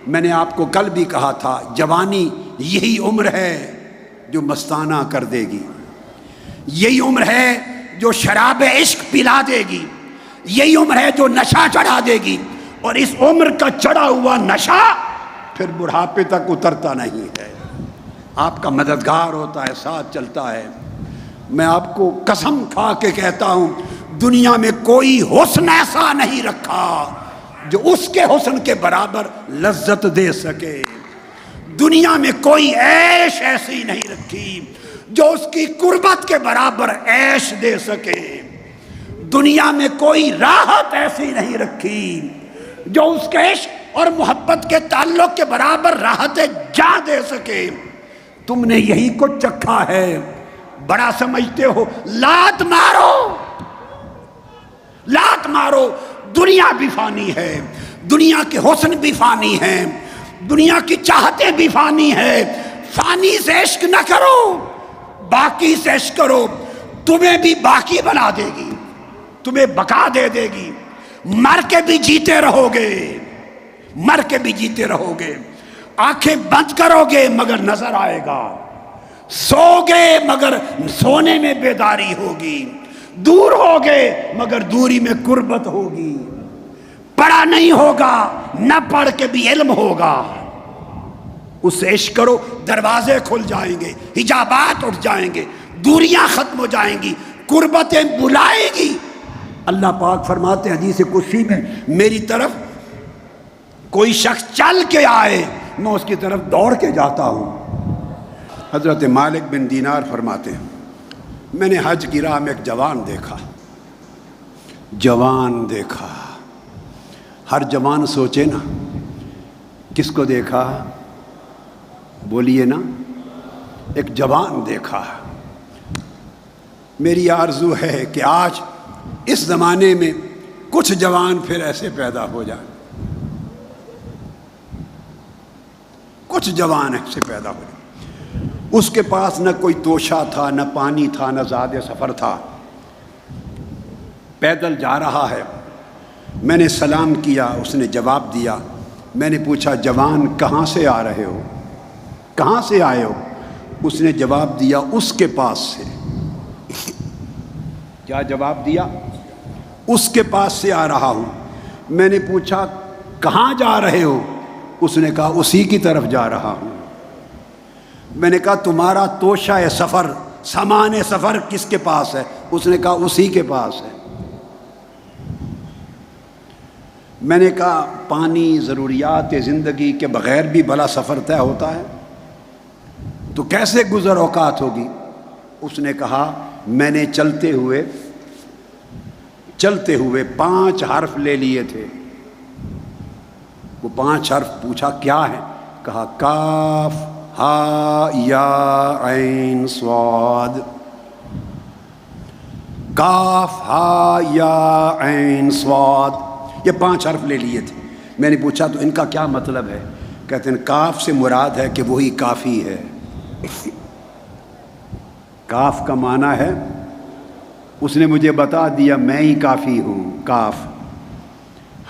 میں نے آپ کو کل بھی کہا تھا، جوانی یہی عمر ہے جو مستانہ کر دے گی، یہی عمر ہے جو شراب عشق پلا دے گی، یہی عمر ہے جو نشہ چڑھا دے گی، اور اس عمر کا چڑھا ہوا نشہ پھر بڑھاپے تک اترتا نہیں ہے، آپ کا مددگار ہوتا ہے، ساتھ چلتا ہے۔ میں آپ کو قسم کھا کے کہتا ہوں، دنیا میں کوئی حسن ایسا نہیں رکھا جو اس کے حسن کے برابر لذت دے سکے، دنیا میں کوئی عیش ایسی نہیں رکھی جو اس کی قربت کے برابر عیش دے سکے، دنیا میں کوئی راحت ایسی نہیں رکھی جو اس کے عشق اور محبت کے تعلق کے برابر راحت جاں دے سکے۔ تم نے یہی کو چکھا ہے، بڑا سمجھتے ہو، لات مارو، لات مارو، دنیا بھی فانی ہے، دنیا کے حسن بھی فانی ہے، دنیا کی چاہتیں بھی فانی ہے، فانی سے عشق نہ کرو، باقی سے عشق کرو، تمہیں بھی باقی بنا دے گی، تمہیں بقا دے دے گی، مر کے بھی جیتے رہو گے، مر کے بھی جیتے رہو گے، آنکھیں بند کرو گے مگر نظر آئے گا، سو گے مگر سونے میں بیداری ہوگی، دور ہوگے مگر دوری میں قربت ہوگی، پڑھا نہیں ہوگا نہ پڑھ کے بھی علم ہوگا، اس سے عشق کرو، دروازے کھل جائیں گے، حجابات اٹھ جائیں گے، دوریاں ختم ہو جائیں گی، قربتیں بلائیں گی۔ اللہ پاک فرماتے ہیں حدیث قدسی میں، میری طرف کوئی شخص چل کے آئے میں اس کی طرف دوڑ کے جاتا ہوں۔ حضرت مالک بن دینار فرماتے ہیں، میں نے حج کی راہ میں ایک جوان دیکھا، جوان دیکھا، ہر جوان سوچے نا کس کو دیکھا، بولیے نا، ایک جوان دیکھا۔ میری آرزو ہے کہ آج اس زمانے میں کچھ جوان پھر ایسے پیدا ہو جائیں، کچھ جوان ایسے پیدا ہو جائیں۔ اس کے پاس نہ کوئی توشہ تھا، نہ پانی تھا، نہ زاد سفر تھا، پیدل جا رہا ہے۔ میں نے سلام کیا، اس نے جواب دیا۔ میں نے پوچھا، جوان کہاں سے آ رہے ہو، کہاں سے آئے ہو؟ اس نے جواب دیا، اس کے پاس سے۔ کیا جواب دیا؟ اس کے پاس سے آ رہا ہوں۔ میں نے پوچھا، کہاں جا رہے ہو؟ اس نے کہا، اسی کی طرف جا رہا ہوں۔ میں نے کہا، تمہارا توشہ سفر، سامان سفر کس کے پاس ہے؟ اس نے کہا، اسی کے پاس ہے۔ میں نے کہا، پانی، ضروریات زندگی کے بغیر بھی بھلا سفر طے ہوتا ہے، تو کیسے گزر اوقات ہوگی؟ اس نے کہا، میں نے چلتے ہوئے 5 حرف لے لیے تھے۔ وہ 5 حرف پوچھا، کیا ہے؟ کہا، کاف ہا یا عین صاد، کاف ہا یا عین صاد، یہ 5 حرف لے لیے تھے۔ میں نے پوچھا، تو ان کا کیا مطلب ہے؟ کہتے ہیں، کاف سے مراد ہے کہ وہی کافی ہے۔ کاف کا معنی ہے، اس نے مجھے بتا دیا، میں ہی کافی ہوں، کاف۔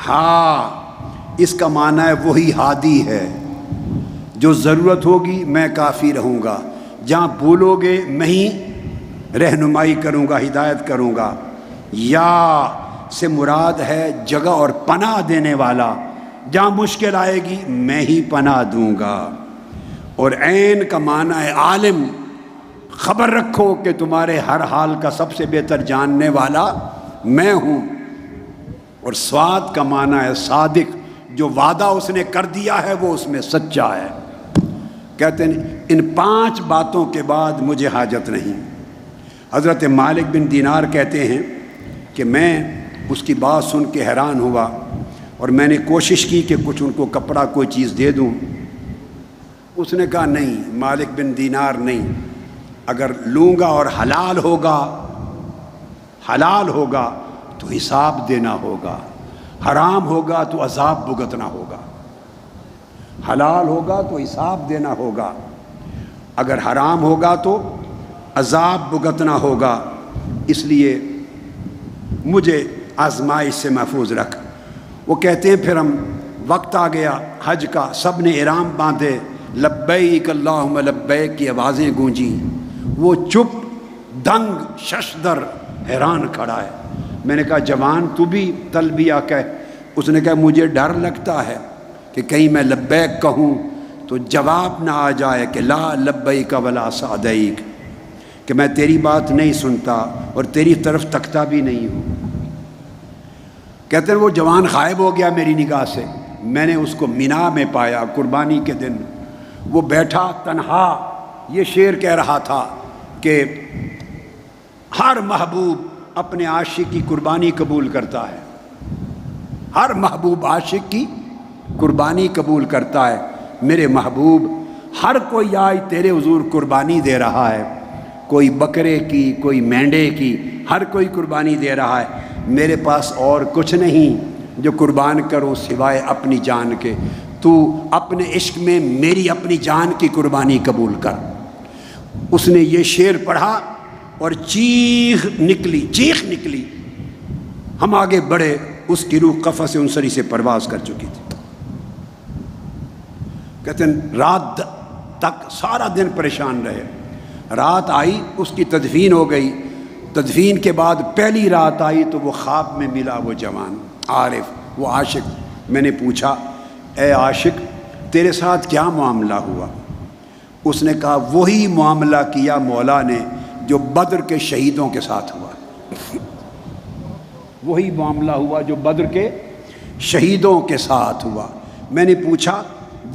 ہا، اس کا معنی ہے وہی ہادی ہے، جو ضرورت ہوگی میں کافی رہوں گا، جہاں بھولو گے میں ہی رہنمائی کروں گا، ہدایت کروں گا۔ یا سے مراد ہے جگہ اور پناہ دینے والا، جہاں مشکل آئے گی میں ہی پناہ دوں گا۔ اور عین کا معنی ہے عالم، خبر رکھو کہ تمہارے ہر حال کا سب سے بہتر جاننے والا میں ہوں۔ اور صاد کا معنی ہے صادق، جو وعدہ اس نے کر دیا ہے وہ اس میں سچا ہے۔ کہتے ہیں، ان 5 باتوں کے بعد مجھے حاجت نہیں۔ حضرت مالک بن دینار کہتے ہیں کہ میں اس کی بات سن کے حیران ہوا، اور میں نے کوشش کی کہ کچھ ان کو کپڑا، کوئی چیز دے دوں۔ اس نے کہا، نہیں مالک بن دینار، نہیں، اگر لوں گا اور حلال ہوگا تو حساب دینا ہوگا، حرام ہوگا تو عذاب بھگتنا ہوگا۔ حلال ہوگا تو حساب دینا ہوگا، اگر حرام ہوگا تو عذاب بھگتنا ہوگا، اس لیے مجھے آزمائش سے محفوظ رکھ۔ وہ کہتے ہیں، پھر ہم وقت آ گیا حج کا، سب نے احرام باندھے، لبیک اللہم لبیک کی آوازیں گونجیں، وہ چپ دنگ ششدر حیران کھڑا ہے۔ میں نے کہا جوان تو بھی تلبیہ کہہ۔ اس نے کہا مجھے ڈر لگتا ہے کہ کہیں میں لبیک کہوں تو جواب نہ آ جائے کہ لا لبیک ولا سعدیک، کہ میں تیری بات نہیں سنتا اور تیری طرف تکتا بھی نہیں ہوں۔ کہتے ہیں وہ جوان غائب ہو گیا میری نگاہ سے۔ میں نے اس کو مینا میں پایا قربانی کے دن، وہ بیٹھا تنہا یہ شعر کہہ رہا تھا کہ ہر محبوب اپنے عاشق کی قربانی قبول کرتا ہے، ہر محبوب عاشق کی قربانی قبول کرتا ہے۔ میرے محبوب ہر کوئی آج تیرے حضور قربانی دے رہا ہے، کوئی بکرے کی، کوئی مینڈے کی، ہر کوئی قربانی دے رہا ہے۔ میرے پاس اور کچھ نہیں جو قربان کروں سوائے اپنی جان کے، تو اپنے عشق میں میری اپنی جان کی قربانی قبول کر۔ اس نے یہ شعر پڑھا اور چیخ نکلی۔ ہم آگے بڑھے، اس کی روح قفس انصری سے پرواز کر چکی تھی۔ کہتے ہیں رات تک سارا دن پریشان رہے، رات آئی اس کی تدفین ہو گئی۔ تدفین کے بعد پہلی رات آئی تو وہ خواب میں ملا، وہ جوان عارف، وہ عاشق۔ میں نے پوچھا اے عاشق تیرے ساتھ کیا معاملہ ہوا؟ اس نے کہا وہی معاملہ کیا مولا نے جو بدر کے شہیدوں کے ساتھ ہوا، وہی معاملہ ہوا جو بدر کے شہیدوں کے ساتھ ہوا۔ میں نے پوچھا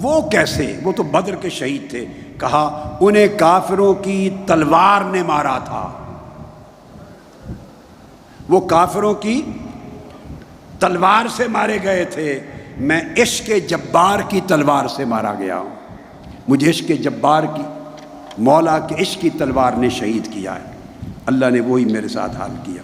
وہ کیسے؟ وہ تو بدر کے شہید تھے۔ کہا انہیں کافروں کی تلوار نے مارا تھا، وہ کافروں کی تلوار سے مارے گئے تھے، میں عشق جبار کی تلوار سے مارا گیا ہوں، مجھے عشق جبار کی، مولا کے عشق کی تلوار نے شہید کیا ہے۔ اللہ نے وہی میرے ساتھ حال کیا۔